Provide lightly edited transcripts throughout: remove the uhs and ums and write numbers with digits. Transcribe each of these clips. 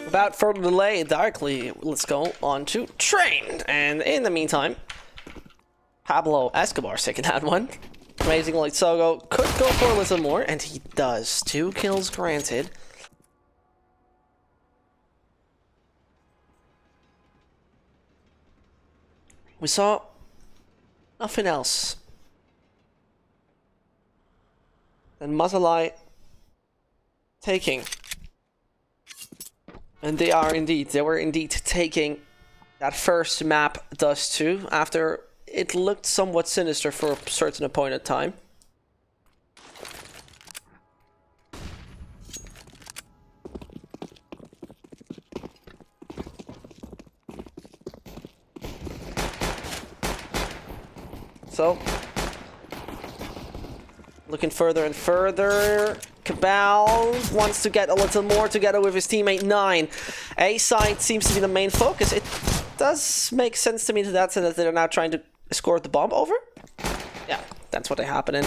Without further delay, directly, let's go on to train. And in the meantime, Pablo Escobar's taking that one. Amazingly, Sogo could go for a little more, and he does. 2 kills granted. We saw nothing else. And Mazaalai taking. And they were indeed taking that first map, Dust 2, after it looked somewhat sinister for a certain point of time. So, looking further and further. Cabal wants to get a little more together with his teammate 9. A side seems to be the main focus. It does make sense to me to that sense that they're now trying to escort the bomb over. Yeah, that's what happening.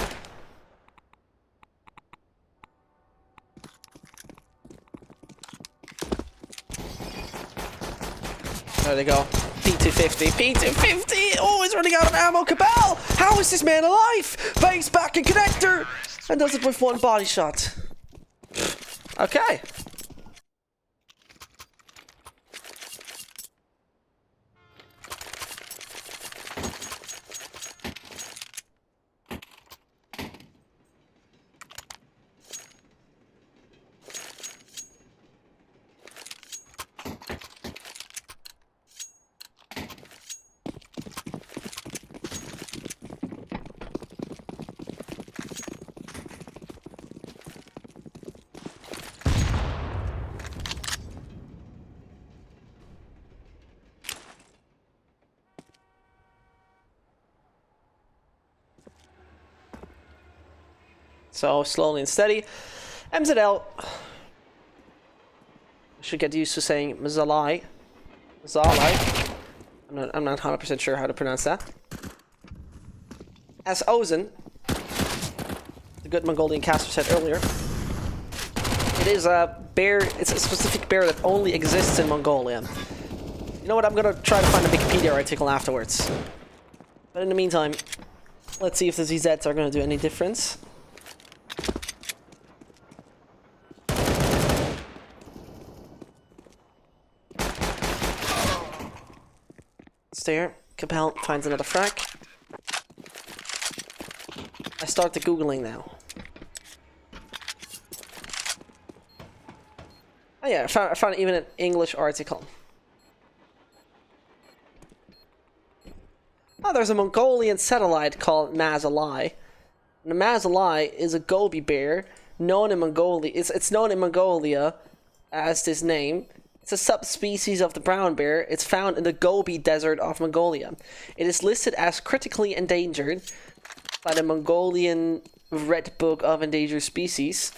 There they go. P250, P250! Oh, he's running out of ammo, Cabal! How is this man alive? Bangs back in connector! And does it with 1 body shot. Okay. So, slowly and steady. MZL. Should get used to saying Mazaalai. Mazaalai. I'm not 100% sure how to pronounce that. As Ozen, the good Mongolian caster, said earlier, it is a bear, it's a specific bear that only exists in Mongolia. You know what, I'm gonna try to find a Wikipedia article afterwards. But in the meantime, let's see if the ZZs are gonna do any difference. There, Capel finds another frag. I start the Googling now. Oh yeah, I found even an English article. Oh, there's a Mongolian satellite called Mazaalai. And the Mazaalai is a gobi bear known in Mongolia. It's known in Mongolia as this name. It's a subspecies of the brown bear. It's found in the Gobi Desert of Mongolia. It is listed as critically endangered by the Mongolian Red Book of Endangered Species.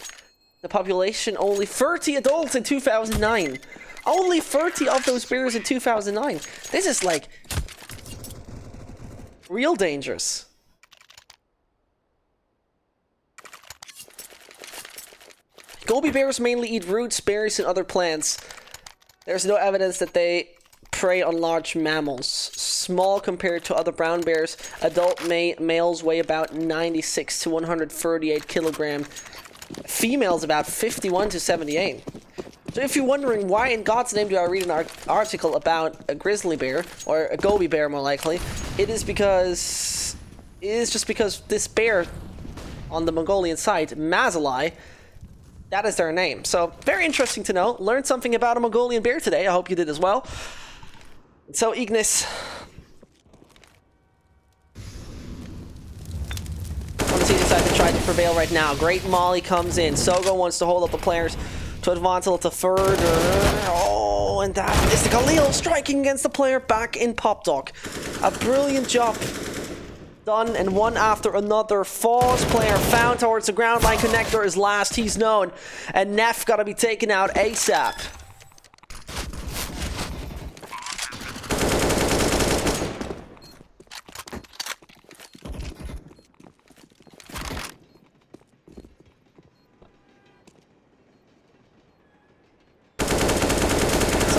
The population, only 30 adults in 2009. Only 30 of those bears in 2009. This is like real dangerous. Gobi bears mainly eat roots, berries, and other plants. There's no evidence that they prey on large mammals. Small compared to other brown bears, adult males weigh about 96 to 138 kilogram. Females about 51 to 78. So if you're wondering why in God's name do I read an article about a grizzly bear, or a gobi bear more likely, it is just because this bear on the Mongolian side, Mazaalai, that is their name. So, very interesting to know. Learned something about a Mongolian bear today. I hope you did as well. So, Ignis. I want to see decide to try to prevail right now. Great Molly comes in. Sogo wants to hold up the players to advance a little further. Oh, and that is the Khalil striking against the player back in Pop Dog. A brilliant job done, and one after another. Falls player found towards the ground line connector is last. He's known. And Neff gotta be taken out ASAP.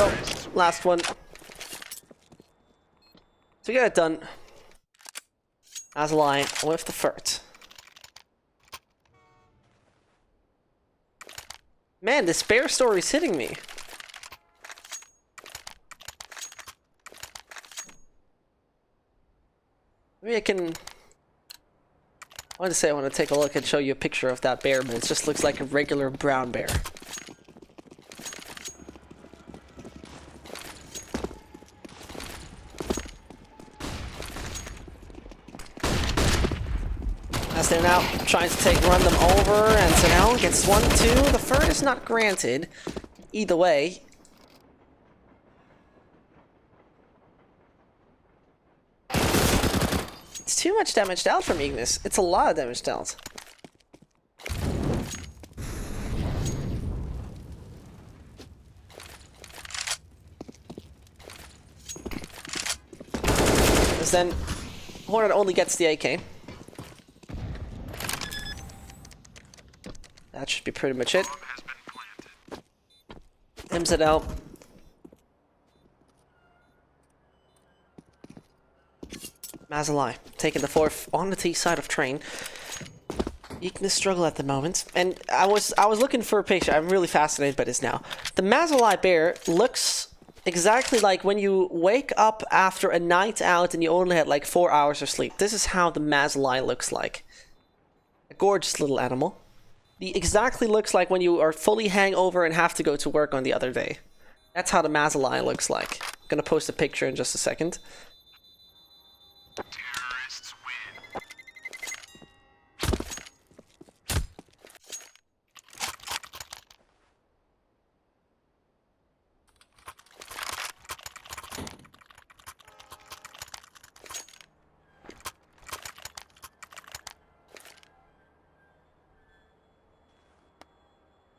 go. Last one. So we get it done. Mazaalai with the furt. Man, this bear story's hitting me. Maybe I can... I want to say I want to take a look and show you a picture of that bear, but it just looks like a regular brown bear. As they're now trying to run them over, and so now gets 1-2. The furt is not granted. Either way. It's too much damage dealt from Ignis. It's a lot of damage dealt. Because then Hornet only gets the AK. That should be pretty much it. Hims it out. Mazaalai taking the fourth on the T side of train. Ignis struggle at the moment, and I was looking for a picture. I'm really fascinated by this now. The Mazaalai bear looks exactly like when you wake up after a night out and you only had like 4 hours of sleep. This is how the Mazaalai looks like. A gorgeous little animal. He exactly looks like when you are fully hangover and have to go to work on the other day. That's how the Mazaalai looks like. I'm gonna post a picture in just a second. Terrorists win.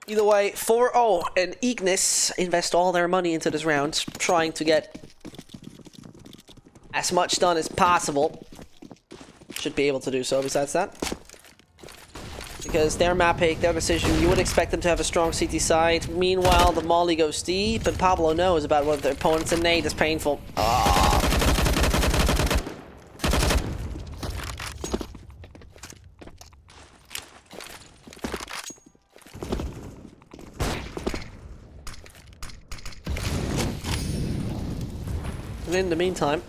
Either way, 4-0, and Ignis invest all their money into this round, trying to get as much done as possible. Should be able to do so besides that. Because their map pick, their decision, you would expect them to have a strong CT side. Meanwhile, the Molly goes deep, and Pablo knows about one of their opponents, and Nate is painful. And in the meantime,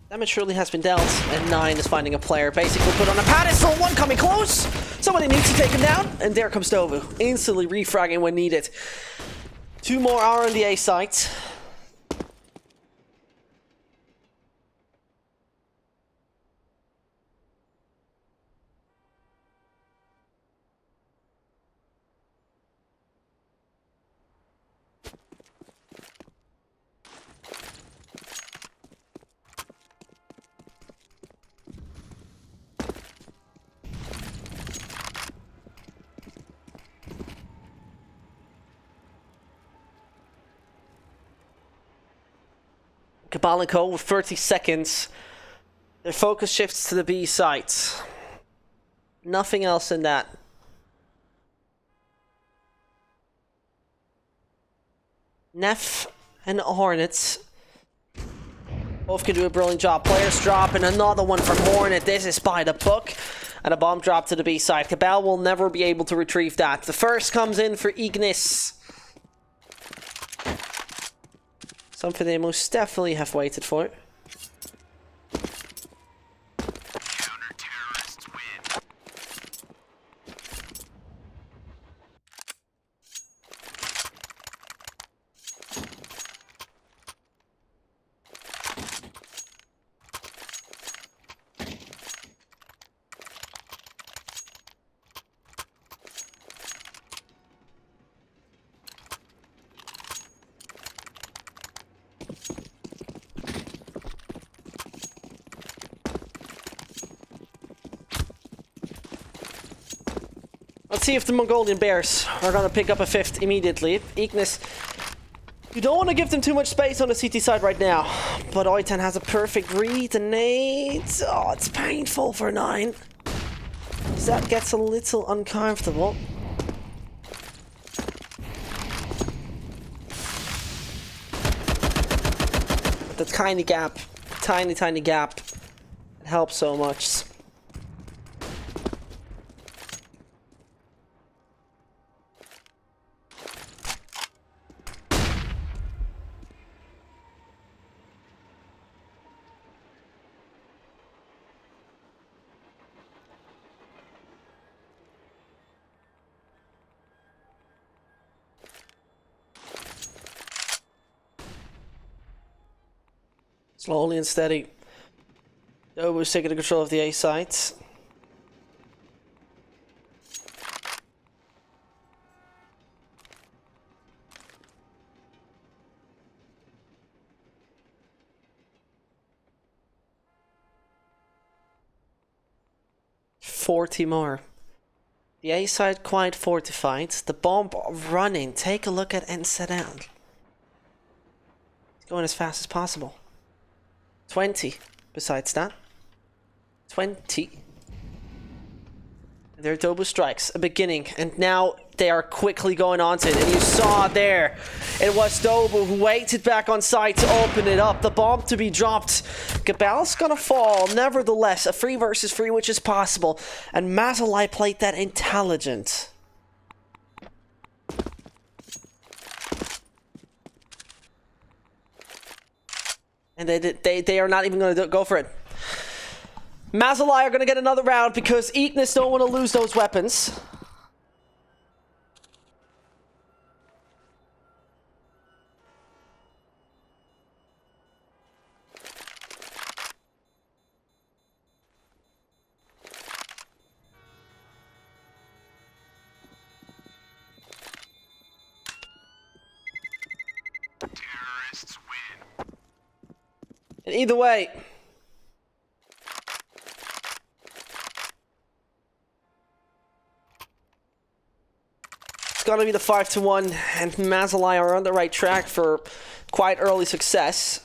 damage surely has been dealt, and 9 is finding a player basically put on a pedestal. One coming close! Somebody needs to take him down, and there comes Dovu, instantly refragging when needed. 2 more are on the A site. Cabal and Co. with 30 seconds. Their focus shifts to the B site. Nothing else in that. Neff and Hornets both can do a brilliant job. Players drop, and another one from Hornet. This is by the book. And a bomb drop to the B side. Cabal will never be able to retrieve that. The first comes in for Ignis. Something they most definitely have waited for. Counter-terrorists win. Let's see if the Mongolian Bears are gonna pick up a 5th immediately. Ignis, you don't want to give them too much space on the CT side right now. But Oitan has a perfect read, and Nate... Oh, it's painful for 9. That gets a little uncomfortable. the tiny gap, tiny gap, it helps so much. Slowly and steady. Dobu's taking control of the A sites. $40 more. The A side quite fortified. The bomb running. Take a look at NZL. It's going as fast as possible. 20 besides that. 20. Their Dobu strikes, a beginning, and now they are quickly going on to it. And you saw there, it was Dobu who waited back on site to open it up. The bomb to be dropped. Gabal's gonna fall. Nevertheless, a 3 versus 3, which is possible. And Mazaalai played that intelligent. And they are not even going to go for it. Mazaalai are going to get another round because Ignis don't want to lose those weapons. Terrorists win. And either way, it's gonna be the 5-1, and Mazaalai are on the right track for quite early success.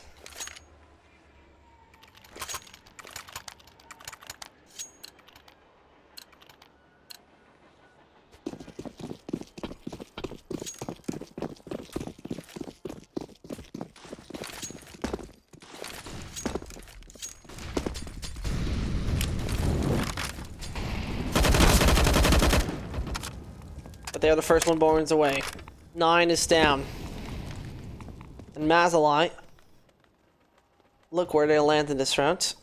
They are the first one Borns away. 9 is down. And Mazaalai, look where they land in this round.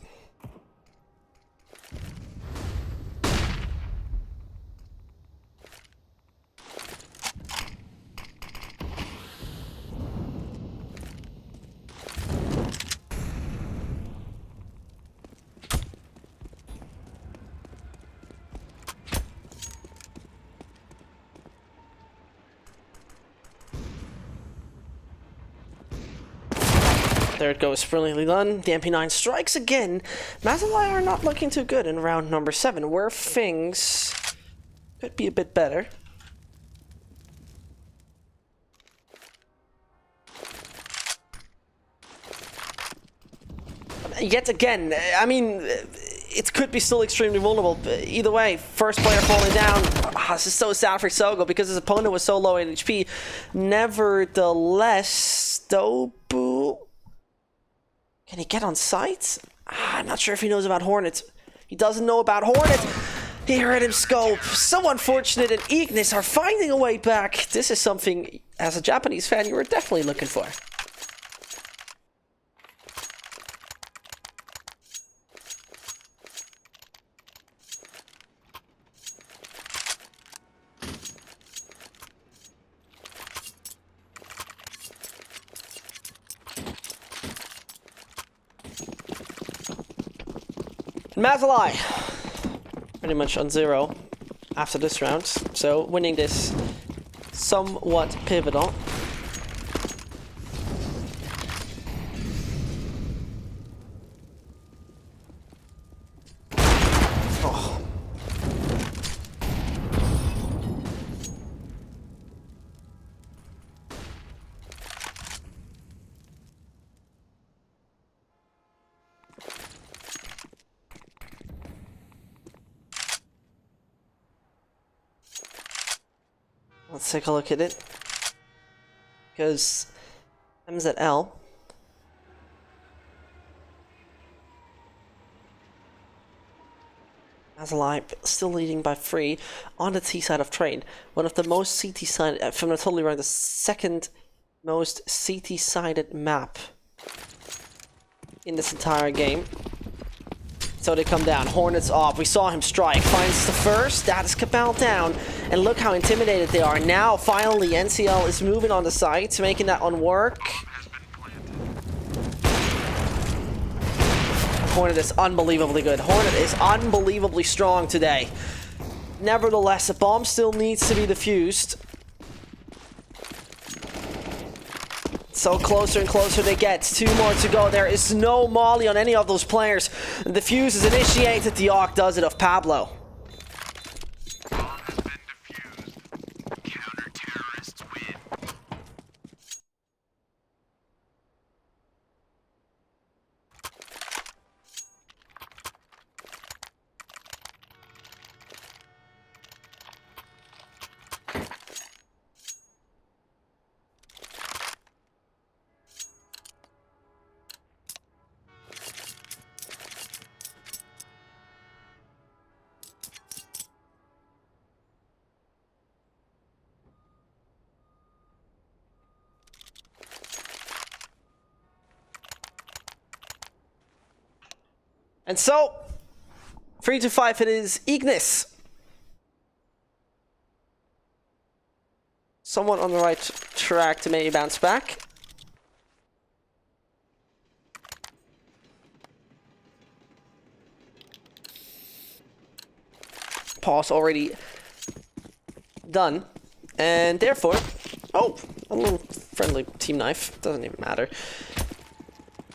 There it goes, brilliantly done. The MP9 strikes again. Mazaalai are not looking too good in round number 7, where things could be a bit better. Yet again, I mean, it could be still extremely vulnerable. But either way, first player falling down. This is so sad for Sogo because his opponent was so low in HP. Nevertheless, Dobu, can he get on site? I'm not sure if he knows about Hornet. He doesn't know about Hornet. He heard him scope. So unfortunate, and Ignis are finding a way back. This is something, as a Japanese fan, you were definitely looking for. Mazaalai, pretty much on 0 after this round, so winning this somewhat pivotal. Oh. Let's take a look at it. Because MZL Mazaalai still leading by 3 on the T side of trade. One of the most CT sided, if I'm not totally wrong, the second most CT sided map in this entire game. So they come down. Hornets off. We saw him strike. Finds the first. That is Cabal down. And look how intimidated they are. Now, finally, NCL is moving on the site, making that one work. Hornet is unbelievably good. Hornet is unbelievably strong today. Nevertheless, a bomb still needs to be defused. So closer and closer they get. 2 more to go. There is no molly on any of those players. The fuse is initiated. The Arc does it of Pablo. Bomb has been defused. Counter-terrorists win. And so, 3-5 it is Ignis. Someone on the right track to maybe bounce back. Pause already done. And therefore, oh, a little friendly team knife. Doesn't even matter.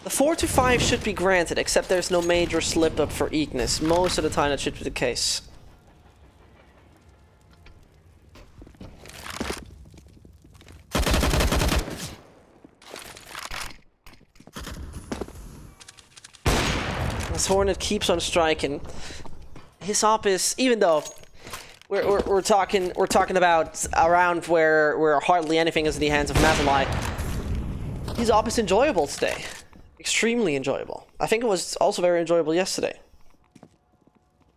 The 4-5 should be granted, except there's no major slip-up for Ignis. Most of the time that should be the case. As Hornet keeps on striking, his op is, even though we're talking about a round where hardly anything is in the hands of Mazaalai, his op is enjoyable today. Extremely enjoyable. I think it was also very enjoyable yesterday.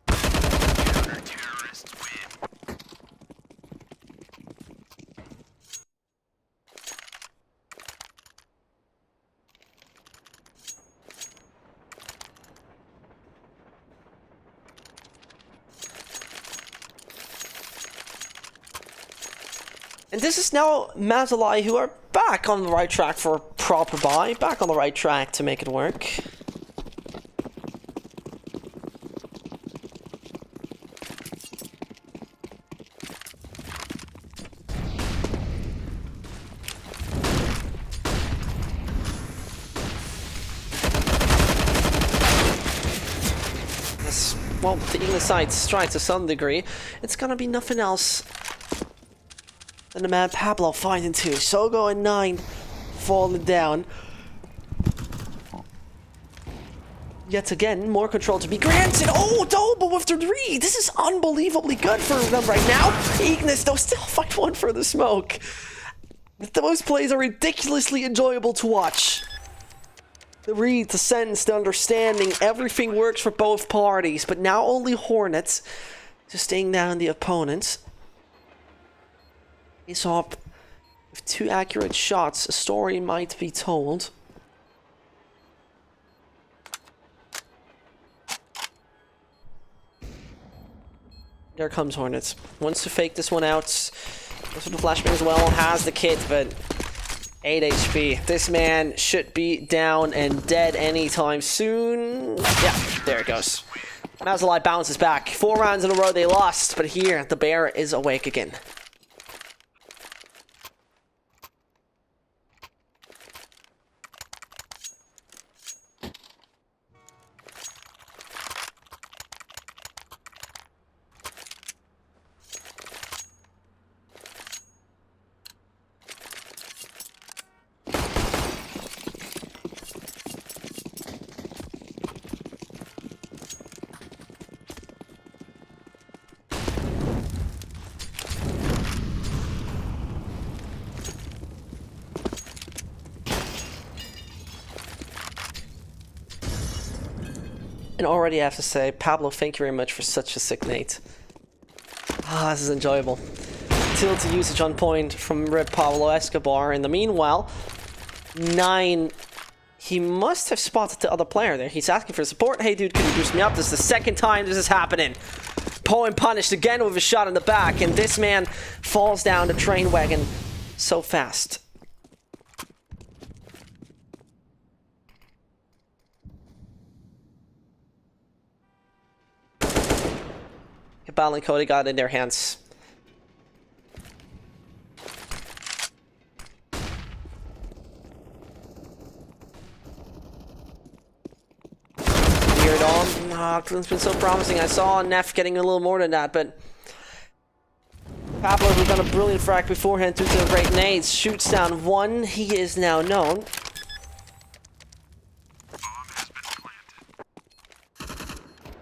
Counter-terrorists win. And this is now Mazaalai, who are back on the right track for a proper buy, back on the right track to make it work. Yes, well, the Ignis side strikes to some degree. It's gonna be nothing else than the man Pablo finding 2. Sogo and 9 falling down. Yet again, more control to be granted. Oh, double with the 3. This is unbelievably good for them right now. Ignis, though, still find 1 for the smoke. Those plays are ridiculously enjoyable to watch. The read, the sense, the understanding, everything works for both parties. But now only Hornets to staying down the opponents. Is up with 2 accurate shots. A story might be told. There comes Hornets. Wants to fake this one out. Goes for the flashbang as well. Has the kit, but 8 HP. This man should be down and dead anytime soon. Yeah, there it goes. Mazaalai bounces back. 4 rounds in a row they lost, but here the bear is awake again. And already I have to say, Pablo, thank you very much for such a sick nade. Ah, this is enjoyable. Utility usage on point from Red Pablo Escobar. In the meanwhile, 9... He must have spotted the other player there. He's asking for support. Hey, dude, can you boost me up? This is the second time this is happening. Poem punished again with a shot in the back, and this man falls down the train wagon so fast. Cabal and Cody got it in their hands. It's been so promising. I saw Neff getting a little more than that, but Pablo, who's done a brilliant frag beforehand due to the great nades, shoots down one. He is now known.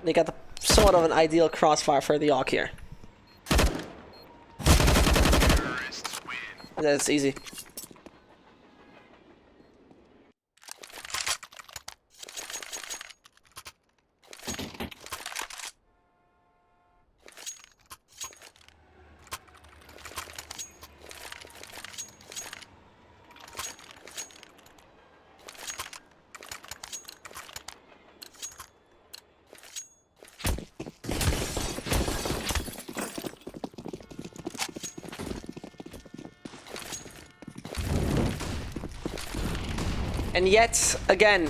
They got the somewhat of an ideal crossfire for the Arc here. That's easy. And yet again,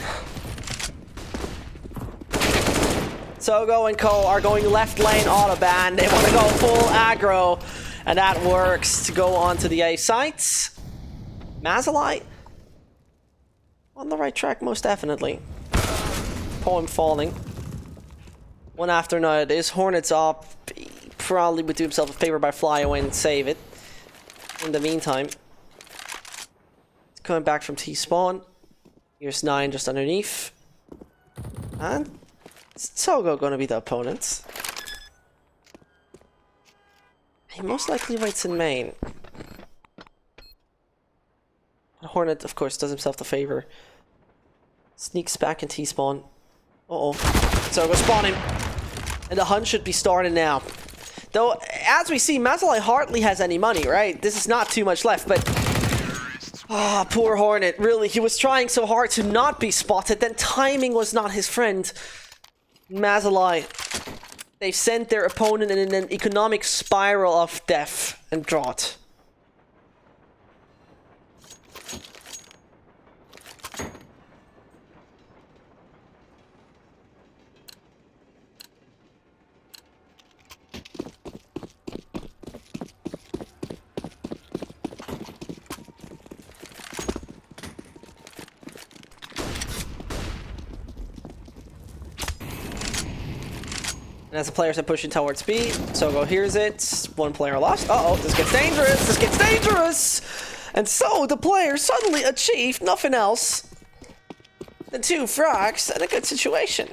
Sogo and Co are going left lane autobahn. They want to go full aggro, and that works to go on to the A sites. Mazaalai on the right track, most definitely. Poem falling. One after another. This Hornets up. He probably would do himself a favor by fly away and save it. In the meantime, it's coming back from T-spawn. Here's 9 just underneath. And Sogo gonna be the opponent. He most likely waits in main. Hornet, of course, does himself the favor. Sneaks back in T-spawn. Uh-oh. Sogo spawning. And the hunt should be started now. Though, as we see, Mazaalai hardly has any money, right? This is not too much left, but... Ah, poor Hornet. Really, he was trying so hard to not be spotted, then timing was not his friend. Mazaalai. They've sent their opponent in an economic spiral of death and drought. And as the players are pushing towards B, Sogo hears it. One player lost. Uh-oh, this gets dangerous! This gets dangerous! And so the players suddenly achieved nothing else than 2 frags and a good situation.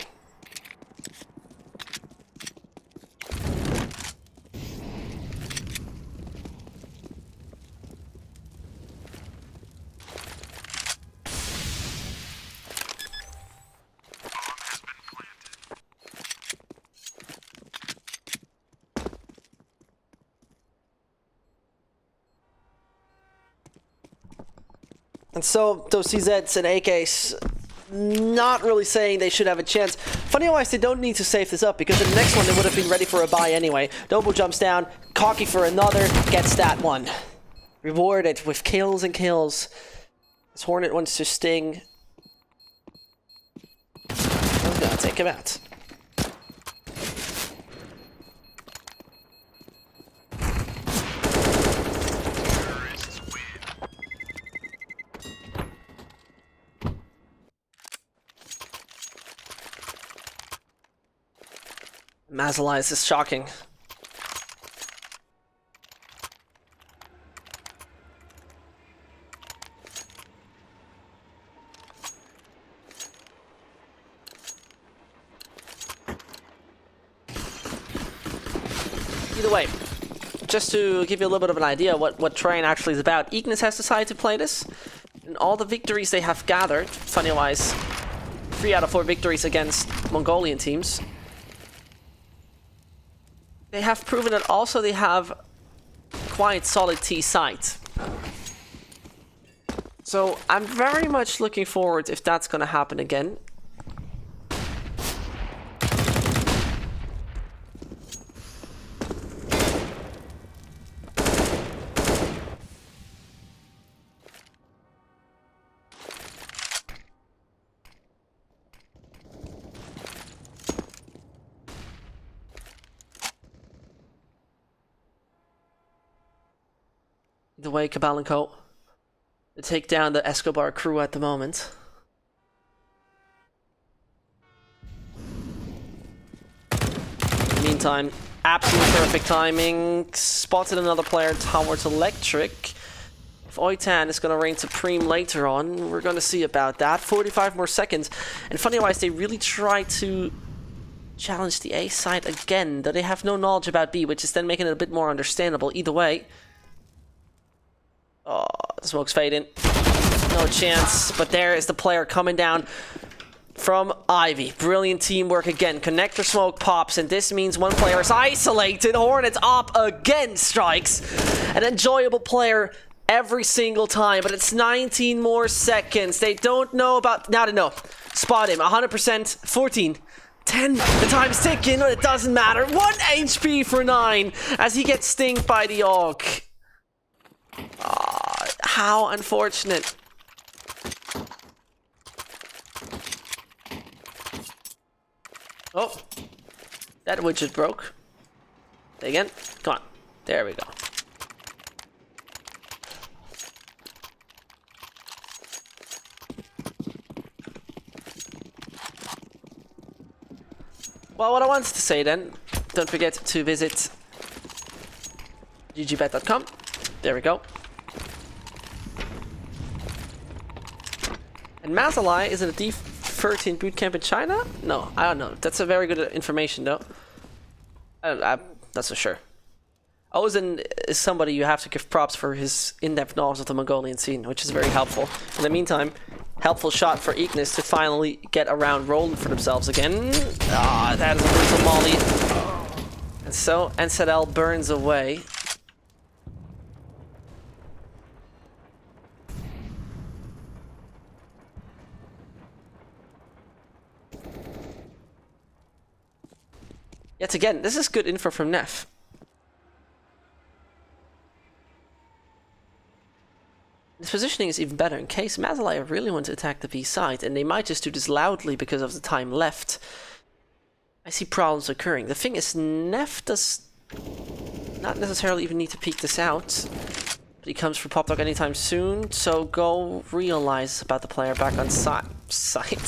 And so, those CZs and AKs not really saying they should have a chance. Funny-wise, they don't need to save this up, because in the next one they would have been ready for a buy anyway. Dobo jumps down, cocky for another, gets that one. Rewarded with kills and kills. This Hornet wants to sting. I'm gonna take him out. Mazaalai, this is shocking. Either way, just to give you a little bit of an idea what Train actually is about, Ignis has decided to play this, and all the victories they have gathered, funny-wise, 3 out of 4 victories against Mongolian teams. They have proven that also they have quite solid T site. So I'm very much looking forward if that's going to happen again. The way Cabal and Co. to take down the Escobar crew at the moment. In the meantime, absolute perfect timing. Spotted another player towards Electric. If Oitan is going to reign supreme later on, we're going to see about that. 45 more seconds. And funny-wise, they really try to challenge the A side again, though they have no knowledge about B, which is then making it a bit more understandable. Either way. Oh, the smoke's fading. No chance. But there is the player coming down from Ivy. Brilliant teamwork again. Connector smoke pops, and this means one player is isolated. Hornets up again strikes. An enjoyable player every single time, but it's 19 more seconds. They don't know about... Now they know. Spot him. 100%. 14. 10. The time's ticking, but it doesn't matter. 1 HP for 9 as he gets stinged by the AUG. How unfortunate. Oh, that widget broke. Say again. Come on. There we go. Well, what I wanted to say then, don't forget to visit ggbet.com. There we go. And Mazaalai is in a D13 bootcamp in China? No, I don't know. That's a very good information, though. I'm not so sure. Ozen is somebody you have to give props for his in-depth knowledge of the Mongolian scene, which is very helpful. In the meantime, helpful shot for Ignis to finally get around rolling for themselves again. Ah, that is a brutal molly. And so, NZL burns away. Yet again, this is good info from Neff. This positioning is even better in case Mazaalai really want to attack the B side, and they might just do this loudly because of the time left. I see problems occurring. The thing is, Neff does not necessarily even need to peek this out, but he comes for Pop Dog anytime soon, so go realize about the player back on site.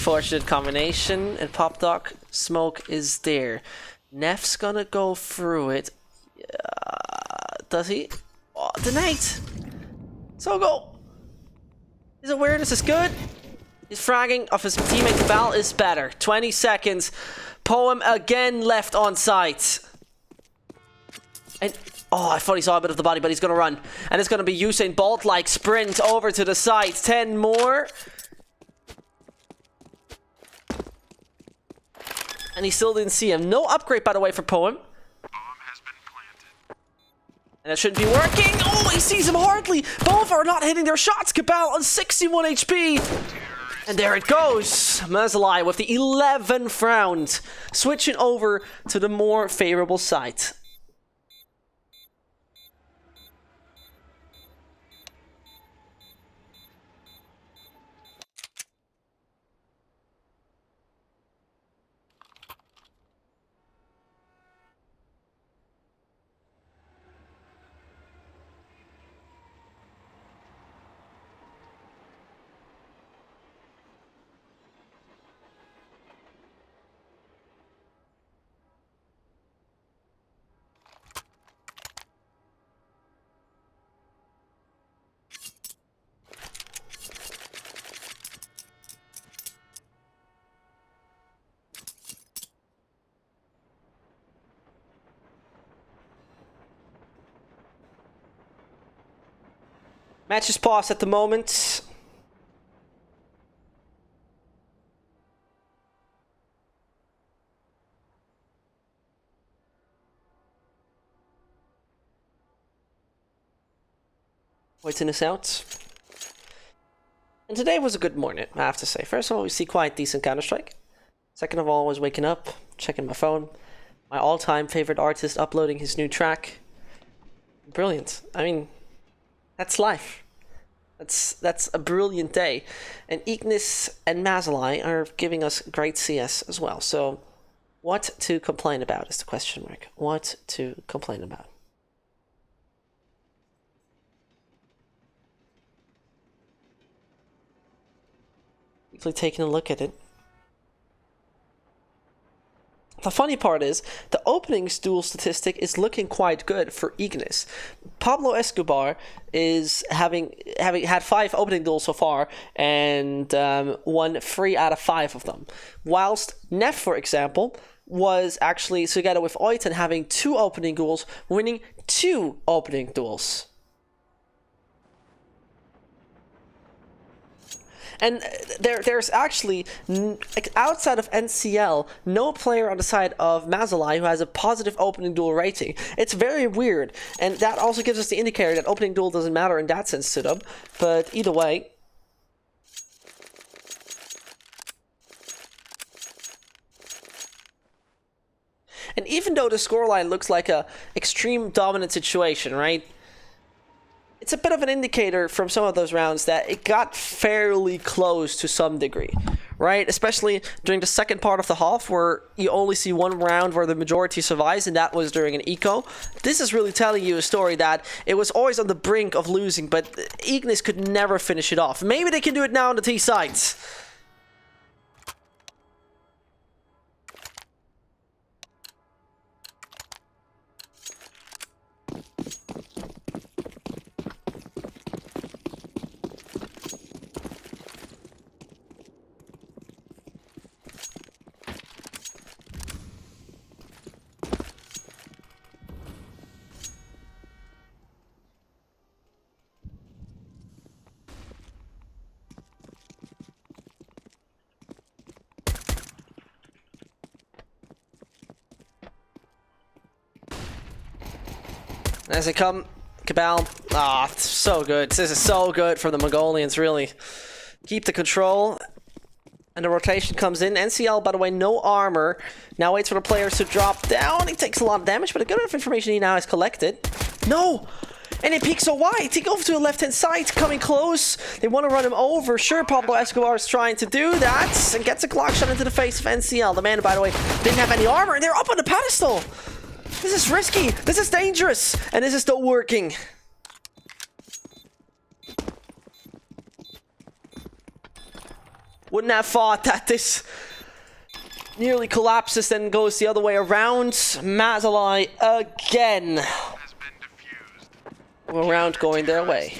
Fortunate combination, and Pop Dog smoke is there. Neff's gonna go through it. Does he? Oh, denied! So go! His awareness is good. His fragging of his teammate Cabal is better. 20 seconds. Poem again left on site. And oh, I thought he saw a bit of the body, but he's gonna run. And it's gonna be Usain Bolt-like sprint over to the site. 10 more. And he still didn't see him. No upgrade, by the way, for Poem. Bomb has been planted. And it shouldn't be working. Oh, he sees him hardly. Both are not hitting their shots. Cabal on 61 HP. And there it goes. Mazaalai with the 11th round. Switching over to the more favorable side. Match is paused at the moment. Waiting us out. And today was a good morning, I have to say. First of all, we see quite decent Counter-Strike. Second of all, I was waking up, checking my phone. My all-time favorite artist uploading his new track. Brilliant. I mean, that's life. That's a brilliant day. And Ignis and Mazaalai are giving us great CS as well. So, what to complain about is the question mark. What to complain about? Quickly taking a look at it. The funny part is, the openings duel statistic is looking quite good for Ignis. Pablo Escobar is having had 5 opening duels so far and won 3 out of 5 of them. Whilst Neff, for example, was actually together with Oiten having 2 opening duels, winning 2 opening duels. And there's actually, outside of NCL, no player on the side of Mazaalai who has a positive opening duel rating. It's very weird, and that also gives us the indicator that opening duel doesn't matter in that sense to them. But either way, and even though the scoreline looks like a extreme dominant situation, right? It's a bit of an indicator from some of those rounds that it got fairly close to some degree, right? Especially during the second part of the half where you only see one round where the majority survives, and that was during an eco. This is really telling you a story that it was always on the brink of losing, but Ignis could never finish it off. Maybe they can do it now on the T sides. As they come, Cabal, so good. This is so good for the Mongolians, really. Keep the control, and the rotation comes in. NCL, by the way, no armor. Now waits for the players to drop down. He takes a lot of damage, but a good enough information he now has collected. No! And he peeks so wide. He goes to the left-hand side, coming close. They want to run him over. Sure, Pablo Escobar is trying to do that, and gets a clock shot into the face of NCL. The man, by the way, didn't have any armor, and they're up on the pedestal. This is risky, this is dangerous, and this is still working. Wouldn't have thought that this nearly collapses and goes the other way around. Mazaalai again. Has been defused. Around going their way.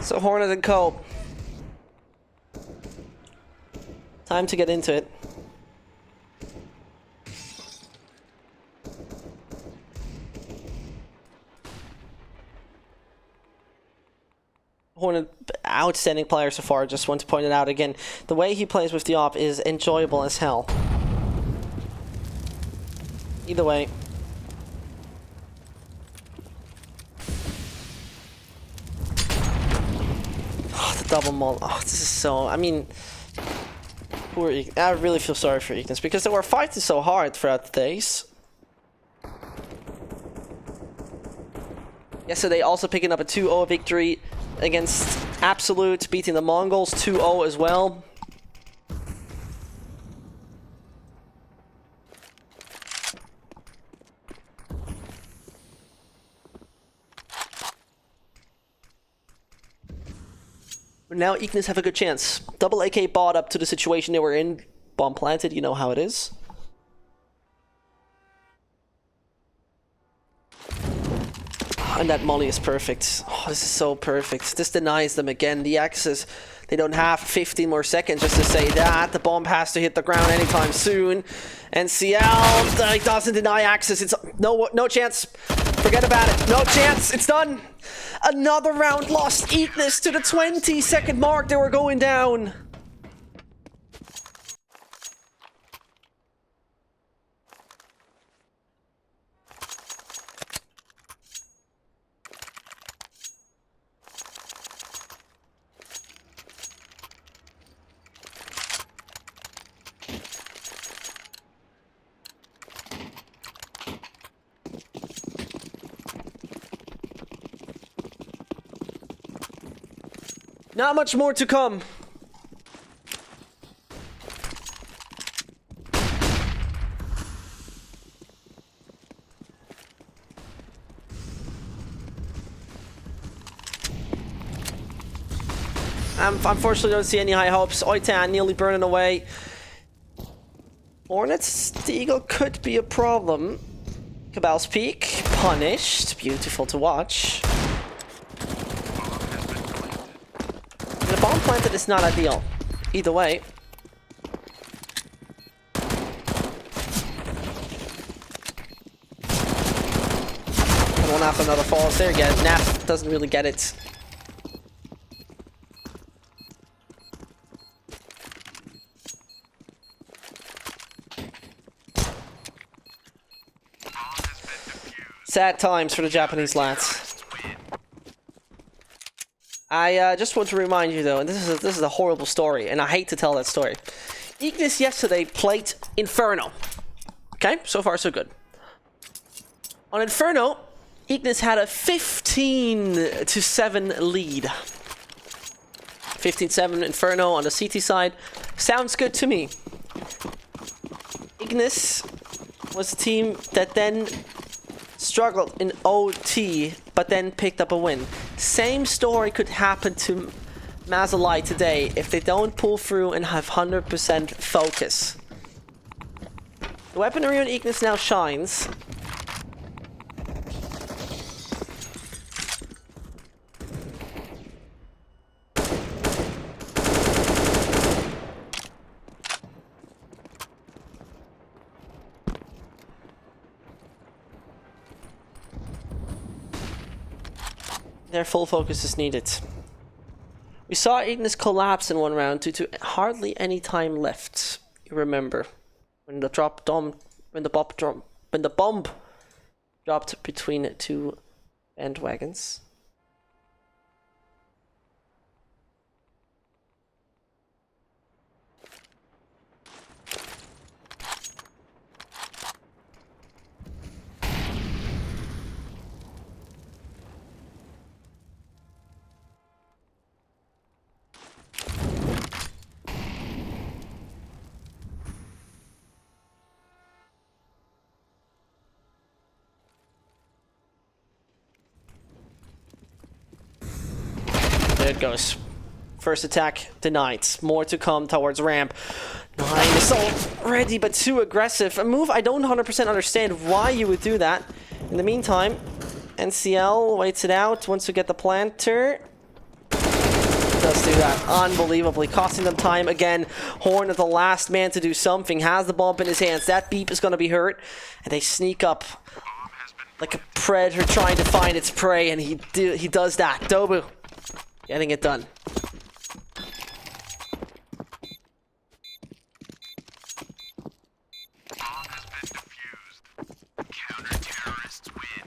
So Hornet and Co. Time to get into it. Hornet, outstanding player so far, just want to point it out again. The way he plays with the op is enjoyable as hell. Either way. Double mul. Oh, this is so. I mean, poor. I really feel sorry for Ignis because they were fighting so hard throughout the days. Yesterday, also picking up a 2-0 victory against Absolute, beating the Mongols 2-0 as well. But now Ignis have a good chance. Double AK bought up to the situation they were in. Bomb planted, you know how it is. And that molly is perfect. Oh, this is so perfect. This denies them again. The Axis, they don't have 15 more seconds just to say that. The bomb has to hit the ground anytime soon. And CL doesn't deny Axis. It's no chance. Forget about it. No chance. It's done. Another round lost. Ignis to the 20-second mark. They were going down. Not much more to come. Unfortunately, don't see any high hopes. Oitan nearly burning away. Hornets, the Eagle could be a problem. Cabal's Peak, punished. Beautiful to watch. The bomb planted is not ideal. Either way. I won't have another falls there again. Naf doesn't really get it. Sad times for the Japanese lads. I just want to remind you though, and this is a horrible story, and I hate to tell that story. Ignis yesterday played Inferno. Okay, so far so good. On Inferno, Ignis had a 15-7 lead. 15-7 Inferno on the CT side. Sounds good to me. Ignis was a team that then struggled in OT, but then picked up a win. Same story could happen to Mazaalai today if they don't pull through and have 100% focus. The weaponry on Ignis now shines. Their full focus is needed. We saw Ignis collapse in one round due to hardly any time left. You remember when the bomb dropped between two bandwagons. There it goes. First attack denied. More to come towards ramp. 9 assault ready, but too aggressive. A move I don't 100% understand why you would do that. In the meantime, NCL waits it out. Once you get the planter, does do that unbelievably, costing them time again. Horn is the last man to do something. Has the bomb in his hands. That beep is going to be hurt, and they sneak up like a predator trying to find its prey, and he does that. Dobu getting it done. Bomb has been defused. Counter-terrorists win.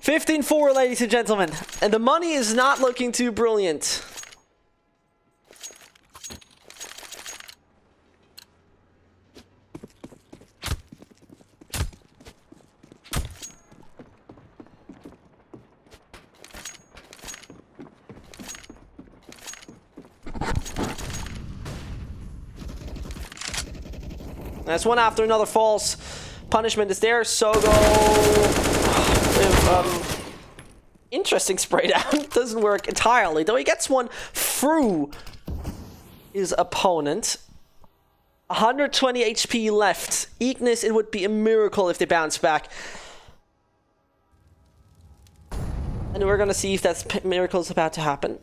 $15-4, ladies and gentlemen, and the money is not looking too brilliant. As one after another falls, punishment is there. Sogo with interesting spray down. Doesn't work entirely, though he gets one through his opponent. 120 HP left. Ignis, it would be a miracle if they bounce back. And we're gonna see if that miracle is about to happen.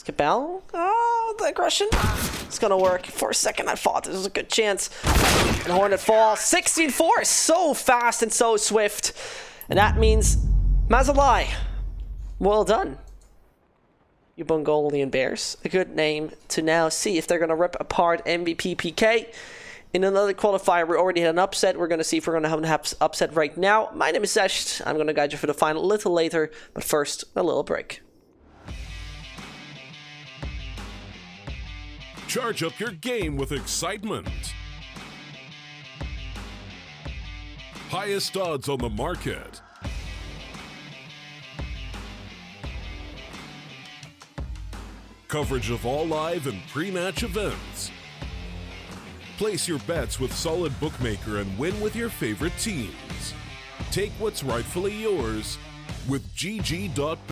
Cabell? Oh, the aggression. It's gonna work. For a second, I thought this was a good chance. And Hornet falls. 16-4 so fast and so swift. And that means Mazaalai. Well done, you Mongolian Bears. A good name to now see if they're gonna rip apart MVP PK. In another qualifier, we already had an upset. We're gonna see if we're gonna have an upset right now. My name is Sesh. I'm gonna guide you for the final a little later. But first, a little break. Charge up your game with excitement. Highest odds on the market. Coverage of all live and pre-match events. Place your bets with Solid Bookmaker and win with your favorite teams. Take what's rightfully yours with GG.bet.